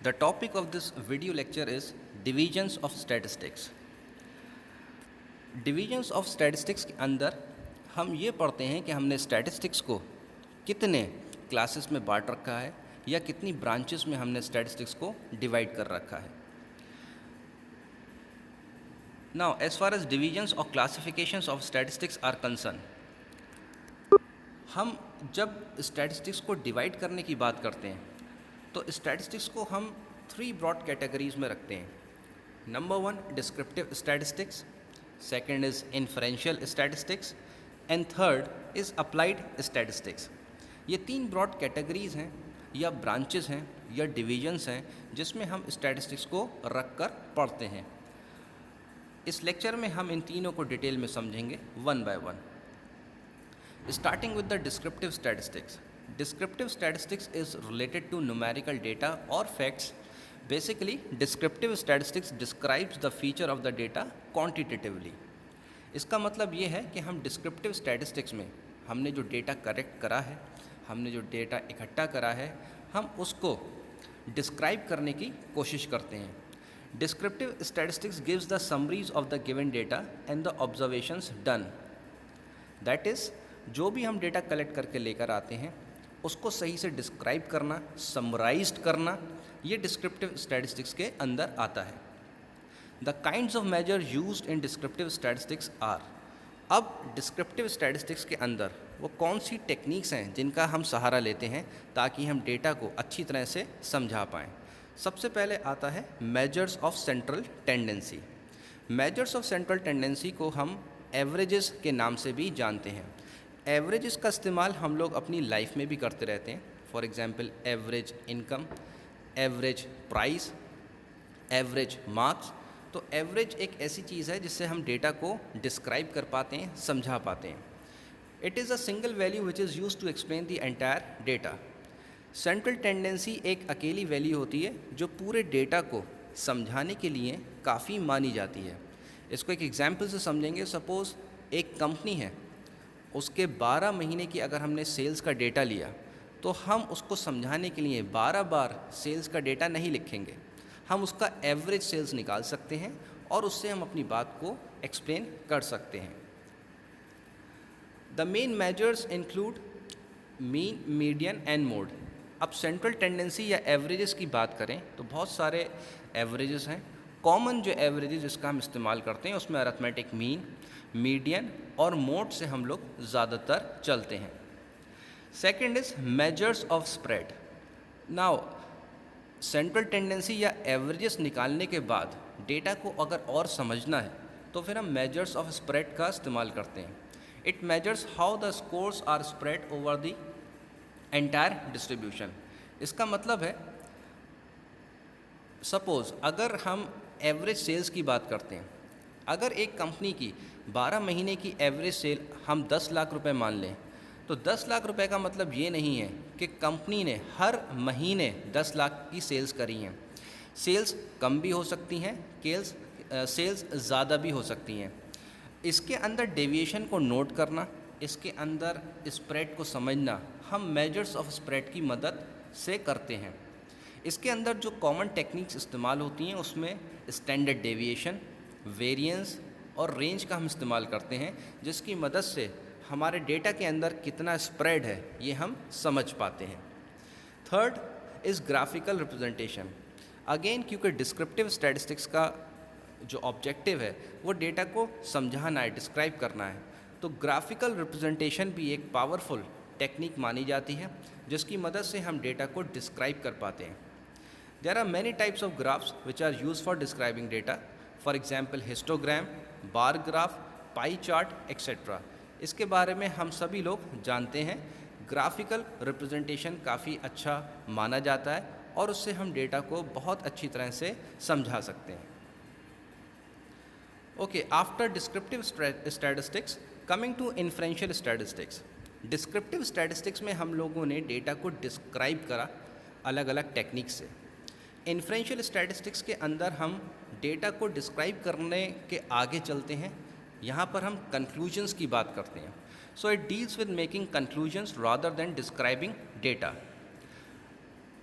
The topic of this video lecture is divisions of statistics. Divisions of statistics के अंदर हम ये पढ़ते हैं कि हमने स्टैटिस्टिक्स को कितने क्लासेस में बांट रखा है या कितनी ब्रांचेस में हमने स्टैटिस्टिक्स को डिवाइड कर रखा है. Now as far as divisions और classifications of statistics are concern, हम जब स्टैटिस्टिक्स को डिवाइड करने की बात करते हैं तो स्टैटिस्टिक्स को हम 3 ब्रॉड कैटेगरीज में रखते हैं. Number 1 descriptive statistics, second is inferential statistics and third is applied statistics. ये 3 ब्रॉड कैटेगरीज हैं या ब्रांचेस हैं या डिविजन्स हैं जिसमें हम स्टैटिस्टिक्स को रख कर पढ़ते हैं. इस लेक्चर में हम इन तीनों को डिटेल में समझेंगे one by one. Starting with the descriptive statistics. Descriptive statistics is related to numerical data or facts. Basically, descriptive statistics describes the feature of the data quantitatively. इसका मतलब ये है कि हम descriptive statistics में हमने जो डेटा कलेक्ट करा है, हमने जो डेटा इकट्ठा करा है, हम उसको डिस्क्राइब करने की कोशिश करते हैं. Descriptive statistics gives the summaries of the given data and the observations done. That is, जो भी हम डेटा कलेक्ट करके लेकर आते हैं उसको सही से डिस्क्राइब करना, समराइज्ड करना, ये डिस्क्रिप्टिव स्टैटिस्टिक्स के अंदर आता है. The kinds of measure used in descriptive statistics are. अब डिस्क्रिप्टिव स्टैटिस्टिक्स के अंदर वो कौन सी टेक्निक्स हैं जिनका हम सहारा लेते हैं ताकि हम डेटा को अच्छी तरह से समझा पाएँ. सबसे पहले आता है measures of central tendency. Measures of central tendency को हम एवरेजेस के नाम से भी जानते हैं. एवरेजेस का इस्तेमाल हम लोग अपनी लाइफ में भी करते रहते हैं. For example average income, average price, average marks. तो एवरेज एक ऐसी चीज़ है जिससे हम डेटा को डिस्क्राइब कर पाते हैं, समझा पाते हैं. It is a single value which is used to explain the entire data. Central tendency एक अकेली वैल्यू होती है जो पूरे डेटा को समझाने के लिए काफ़ी मानी जाती है. इसको एक एग्जाम्पल से समझेंगे. सपोज़ एक कंपनी है, उसके 12 महीने की अगर हमने सेल्स का डेटा लिया तो हम उसको समझाने के लिए 12 बार सेल्स का डेटा नहीं लिखेंगे. हम उसका एवरेज सेल्स निकाल सकते हैं और उससे हम अपनी बात को एक्सप्लेन कर सकते हैं. The main measures include mean, median and mode. अब सेंट्रल टेंडेंसी या एवरेजेस की बात करें तो बहुत सारे एवरेजेस हैं. कॉमन जो एवरेजेस जिसका हम इस्तेमाल करते हैं उसमें अरिथमेटिक मीन, मीडियन और मोड से हम लोग ज़्यादातर चलते हैं. Second is measures of spread. Now central tendency या एवरेजेस निकालने के बाद डेटा को अगर और समझना है तो फिर हम मेजर्स ऑफ स्प्रेड का इस्तेमाल करते हैं. It measures how the scores are spread over the entire distribution. इसका मतलब है सपोज़ अगर हम एवरेज सेल्स की बात करते हैं, अगर एक कंपनी की 12 महीने की एवरेज सेल हम 10 लाख रुपए मान लें तो 10 लाख रुपए का मतलब ये नहीं है कि कंपनी ने हर महीने 10 लाख की सेल्स करी हैं. सेल्स कम भी हो सकती हैं, सेल्स ज़्यादा भी हो सकती हैं. इसके अंदर डेविएशन को नोट करना, इसके अंदर स्प्रेड को समझना हम मेजर्स ऑफ स्प्रेड की मदद से करते हैं. इसके अंदर जो कॉमन टेक्निक्स इस्तेमाल होती हैं उसमें स्टैंडर्ड डेविएशन, वेरिएंस और रेंज का हम इस्तेमाल करते हैं जिसकी मदद से हमारे डेटा के अंदर कितना स्प्रेड है ये हम समझ पाते हैं. Third is graphical representation. Again क्योंकि डिस्क्रिप्टिव स्टैटिस्टिक्स का जो ऑब्जेक्टिव है वो डेटा को समझाना है, डिस्क्राइब करना है, तो ग्राफिकल रिप्रेजेंटेशन भी एक पावरफुल टेक्निक मानी जाती है जिसकी मदद से हम डेटा को डिस्क्राइब कर पाते हैं. There are many types of graphs which are use for describing data. For example histogram, bar graph, pie chart etcetera. इसके बारे में हम सभी लोग जानते हैं. ग्राफिकल रिप्रेजेंटेशन काफ़ी अच्छा माना जाता है और उससे हम डेटा को बहुत अच्छी तरह से समझा सकते हैं. Okay, after descriptive statistics coming to inferential statistics. Descriptive statistics में हम लोगों ने डेटा को डिस्क्राइब करा अलग अलग टेक्निक से. इन्फरेंशियल स्टैटिस्टिक्स के अंदर हम डेटा को डिस्क्राइब करने के आगे चलते हैं. यहाँ पर हम कंक्लूजन्स की बात करते हैं. So it deals with making conclusions rather than describing data.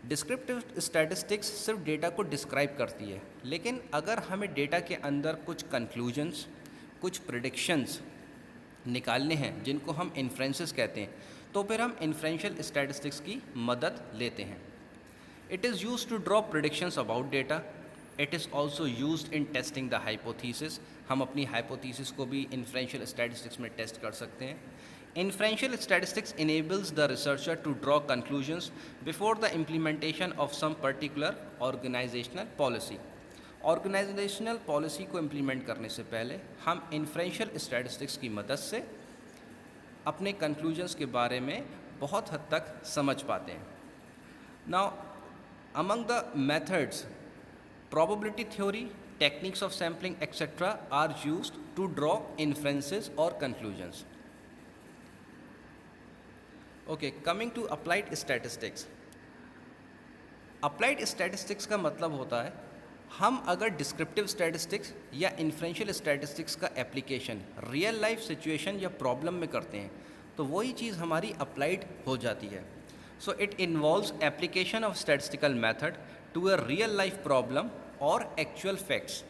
Descriptive statistics सिर्फ डेटा को डिस्क्राइब करती है, लेकिन अगर हमें डेटा के अंदर कुछ कंक्लूजन्स, कुछ प्रिडिक्शंस निकालने हैं जिनको हम इन्फ्रेंसेस कहते हैं, तो फिर हम इन्फ्रेंशियल स्टैटिस्टिक्स की मदद लेते हैं। It is use to draw predictions about data. It is also used in testing the hypothesis. हम अपनी हाइपोथीसिस को भी इन्फ्रेंशियल स्टैटिस्टिक्स में टेस्ट कर सकते हैं। Inferential statistics enables the researcher to draw conclusions before the implementation of some particular organizational policy. Organizational policy को implement करने से पहले हम inferential statistics की मदद से अपने conclusions के बारे में बहुत हद तक समझ पाते हैं। Now, among the methods, probability theory, techniques of sampling, etc. are used to draw inferences or conclusions. Okay, coming to applied statistics. Applied statistics का मतलब होता है हम अगर डिस्क्रिप्टिव स्टैटिस्टिक्स या इन्फ्रेंशियल स्टैटिस्टिक्स का एप्लीकेशन रियल लाइफ सिचुएशन या problem में करते हैं तो वही चीज़ हमारी अप्लाइड हो जाती है। So it involves application of statistical method to a real life problem और एक्चुअल फैक्ट्स।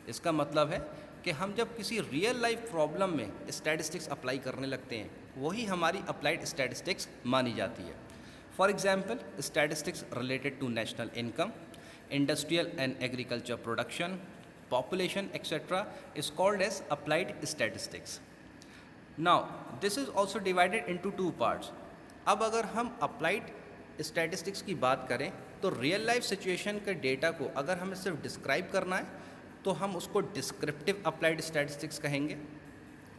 इसका मतलब है कि हम जब किसी रियल लाइफ प्रॉब्लम में स्टैटिस्टिक्स अप्लाई करने लगते हैं वही हमारी अप्लाइड स्टैटिस्टिक्स मानी जाती है। For example, statistics related to national income, industrial and agriculture production, population etcetera is called as applied statistics. Now this is also divided into two parts. अब अगर हम अप्लाइड स्टैटिस्टिक्स की बात करें तो रियल लाइफ सिचुएशन के data को अगर हमें सिर्फ डिस्क्राइब करना है तो हम उसको डिस्क्रिप्टिव अप्लाइड स्टैटिस्टिक्स कहेंगे,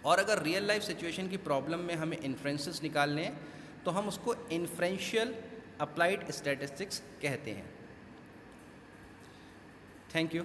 और अगर रियल लाइफ सिचुएशन की प्रॉब्लम में हमें इन्फ्रेंसेस निकालने हैं तो हम उसको इन्फ्रेंशियल अप्लाइड स्टैटिस्टिक्स कहते हैं। Thank you.